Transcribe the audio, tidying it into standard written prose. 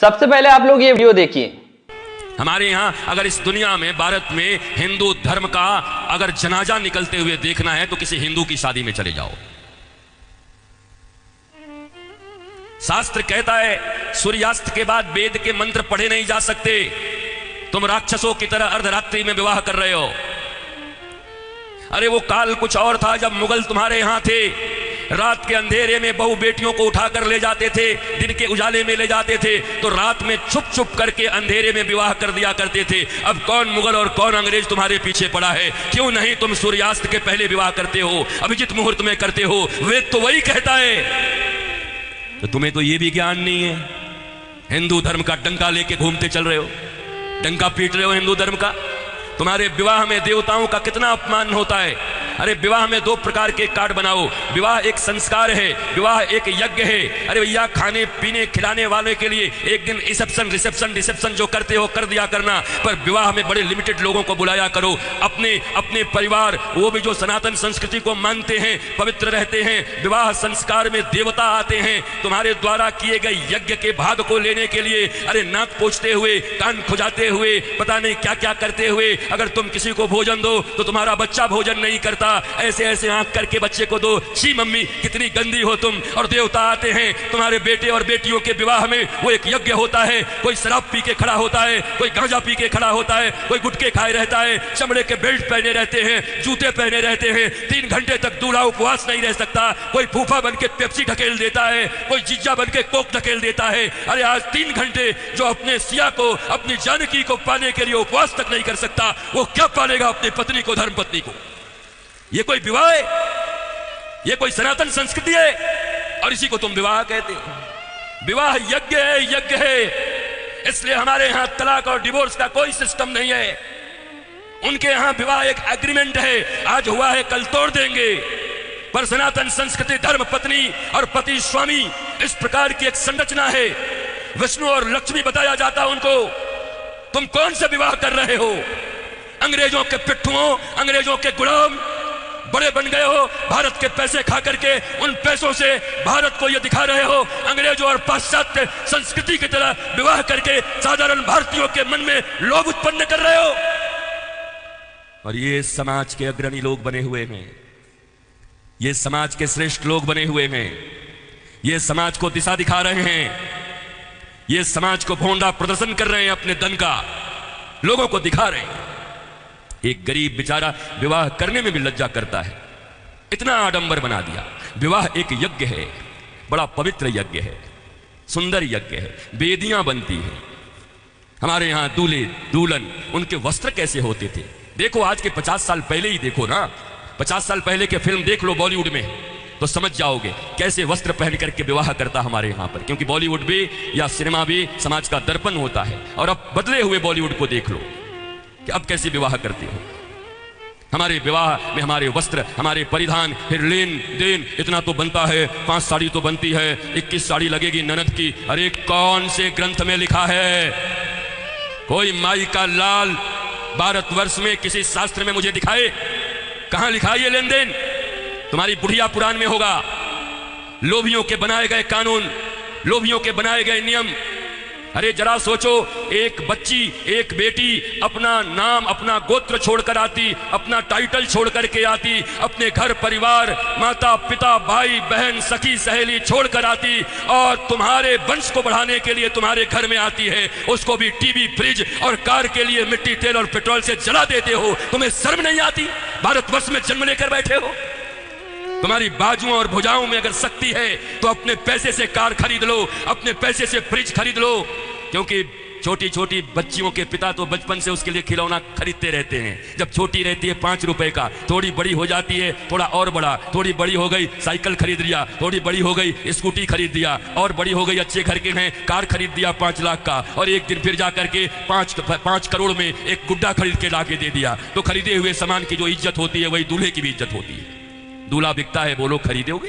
सबसे पहले आप लोग ये वीडियो देखिए। हमारे यहाँ अगर इस दुनिया में भारत में हिंदू धर्म का अगर जनाजा निकलते हुए देखना है तो किसी हिंदू की शादी में चले जाओ। शास्त्र कहता है सूर्यास्त के बाद वेद के मंत्र पढ़े नहीं जा सकते। तुम राक्षसों की तरह अर्धरात्रि में विवाह कर रहे हो। अरे वो काल कुछ और था जब मुगल तुम्हारे यहां थे। रात के अंधेरे में बहु बेटियों को उठाकर ले जाते थे, दिन के उजाले में ले जाते थे, तो रात में छुप छुप करके अंधेरे में विवाह कर दिया करते थे। अब कौन मुगल और कौन अंग्रेज तुम्हारे पीछे पड़ा है? क्यों नहीं तुम सूर्यास्त के पहले विवाह करते हो, अभिजित मुहूर्त में करते हो? वेद तो वही कहता है। तो तुम्हें तो ये भी ज्ञान नहीं है। हिंदू धर्म का डंका लेके घूमते चल रहे हो, डंका पीट रहे हो हिंदू धर्म का। तुम्हारे विवाह में देवताओं का कितना अपमान होता है। अरे विवाह में दो प्रकार के कार्ड बनाओ। विवाह एक संस्कार है, विवाह एक यज्ञ है। अरे भैया खाने पीने खिलाने वाले के लिए एक दिन रिसेप्शन जो करते हो कर दिया करना, पर विवाह में बड़े लिमिटेड लोगों को बुलाया करो। अपने अपने परिवार, वो भी जो सनातन संस्कृति को मानते हैं, पवित्र रहते हैं। विवाह संस्कार में देवता आते हैं तुम्हारे द्वारा किए गए यज्ञ के भाग को लेने के लिए। अरे नाक पोंछते हुए, कान खुजाते हुए, पता नहीं क्या क्या करते हुए अगर तुम किसी को भोजन दो तो तुम्हारा बच्चा भोजन नहीं करता। ऐसे ऐसे आंख करके बच्चे को दो, छी मम्मी कितनी गंदी हो तुम। और देवता आते हैं तुम्हारे बेटे और बेटियों के विवाह में, वो एक यज्ञ होता है। कोई शराब पी के खड़ा होता है, कोई गांजा पी के खड़ा होता है, कोई गुटके खाए रहता है, चमड़े के बेल्ट पहने रहते हैं, जूते पहने रहते हैं। 3 घंटे तक दूल्हा उपवास नहीं रह सकता। कोई फूफा बन के पेप्सी ढकेल देता है, कोई जीजा बन के कोक ढकेल देता है। अरे आज 3 घंटे जो अपने सिया को, अपनी जानकी को पाने के लिए उपवास तक नहीं कर सकता, वो क्या पालेगा अपनी पत्नी को, धर्म पत्नी को? ये कोई विवाह है? ये कोई सनातन संस्कृति है? और इसी को तुम विवाह कहते हो। विवाह यज्ञ है, यज्ञ है। इसलिए हमारे यहां तलाक और डिवोर्स का कोई सिस्टम नहीं है। उनके यहां विवाह एक एग्रीमेंट है, आज हुआ है कल तोड़ देंगे। पर सनातन संस्कृति धर्म पत्नी और पति स्वामी, इस प्रकार की एक संरचना है। विष्णु और लक्ष्मी बताया जाता उनको। तुम कौन से विवाह कर रहे हो? अंग्रेजों के पिट्ठुओं, अंग्रेजों के गुलाम बड़े बन गए हो। भारत के पैसे खा करके उन पैसों से भारत को यह दिखा रहे हो अंग्रेजों और पाश्चात्य संस्कृति की तरह विवाह करके साधारण भारतीयों के मन में लोभ उत्पन्न कर रहे हो। और ये समाज के अग्रणी लोग बने हुए हैं, ये समाज के श्रेष्ठ लोग बने हुए हैं, ये समाज को दिशा दिखा रहे हैं, ये समाज को भोंडा प्रदर्शन कर रहे हैं, अपने धन का लोगों को दिखा रहे हैं। एक गरीब बेचारा विवाह करने में भी लज्जा करता है, इतना आडंबर बना दिया। विवाह एक यज्ञ है, बड़ा पवित्र यज्ञ है, सुंदर यज्ञ है, वेदियां बनती हैं। हमारे यहां दूल्हे दुल्हन, उनके वस्त्र कैसे होते थे देखो। आज के 50 साल पहले ही देखो ना, 50 साल पहले के फिल्म देख लो बॉलीवुड में, तो समझ जाओगे कैसे वस्त्र पहन करके विवाह करता हमारे यहां पर। क्योंकि बॉलीवुड भी या सिनेमा भी समाज का दर्पण होता है। और अब बदले हुए बॉलीवुड को देख लो कि अब कैसे विवाह करते हो। हमारे विवाह में हमारे वस्त्र, हमारे परिधान, फिर लेन देन इतना तो बनता है। 5 साड़ी तो बनती है, 21 साड़ी लगेगी ननद की। अरे कौन से ग्रंथ में लिखा है? कोई माई का लाल भारतवर्ष में किसी शास्त्र में मुझे दिखाए, कहां लिखा ये लेन देन? तुम्हारी बुढ़िया पुराण में होगा। लोभियों के बनाए गए कानून, लोभियों के बनाए गए नियम। अरे जरा सोचो, एक बच्ची, एक बेटी अपना नाम, अपना गोत्र छोड़कर आती, अपना टाइटल छोड़ करके आती, अपने घर परिवार, माता पिता भाई बहन सखी सहेली छोड़कर आती, और तुम्हारे वंश को बढ़ाने के लिए तुम्हारे घर में आती है। उसको भी टीवी, फ्रिज और कार के लिए मिट्टी तेल और पेट्रोल से जला देते हो। तुम्हें शर्म नहीं आती? भारतवर्ष में जन्म लेकर बैठे हो। तुम्हारी बाजुओं और भुजाओं में अगर शक्ति है तो अपने पैसे से कार खरीद लो, अपने पैसे से फ्रिज खरीद लो। क्योंकि छोटी छोटी बच्चियों के पिता तो बचपन से उसके लिए खिलौना खरीदते रहते हैं। जब छोटी रहती है 5 रुपए का, थोड़ी बड़ी हो जाती है थोड़ा और बड़ा, थोड़ी बड़ी हो गई साइकिल खरीद लिया, थोड़ी बड़ी हो गई स्कूटी खरीद दिया, और बड़ी हो गई अच्छे घर के हैं कार खरीद दिया 5 लाख का। और एक दिन फिर जा करके 5 करोड़ में एक गुड्डा खरीद के ला के दे दिया। तो खरीदे हुए सामान की जो इज्जत होती है वही दूल्हे की भी इज्जत होती है। दूल्हा बिकता है, बोलो खरीदोगे?